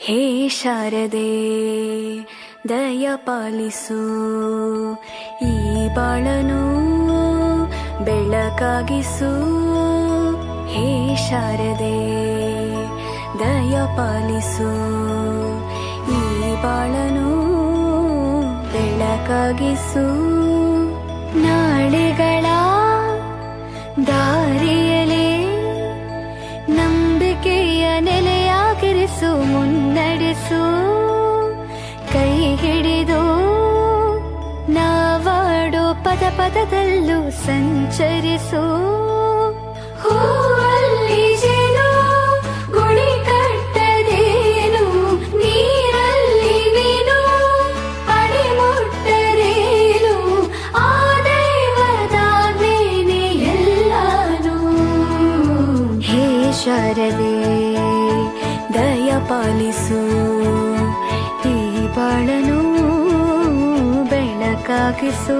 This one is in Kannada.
ಹೇ ಶಾರದೆ ದಯ ಪಾಲಿಸು, ಈ ಬಾಳನು ಬೆಳಕಾಗಿಸು. ಹೇ ಶಾರದೆ ದಯ ಪಾಲಿಸು, ಈ ಬಾಳನು ಬೆಳಕಾಗಿಸು. ನಾಳೆಗಳ ದಾರಿಯಲೇ ನಂಬಿಕೆಯ ನೆಲೆಯಾಗಿರಿಸು, ಮುನ್ನಡೆಸು. ಕೈ ಹಿಡಿದು ನಾವಾಡೋ ಪದ ಪದದಲ್ಲೂ ಸಂಚರಿಸು. ಹೂವಲ್ಲಿ ಜೇನು ಗುಳಿ ಕಟ್ಟದೇನು, ನೀರಲ್ಲಿ ಮೀನು ಅಡಿ ಮುಟ್ಟರೇನು, ಆ ದೈವದಾಜ್ಞೆನೇ ಎಲ್ಲಾನು. ಹೇ ಶಾರದೆ ದಯ ಪಾಲಿಸು, ಈ ಬಾಳನು ಬೆಳಕಾಗಿಸು.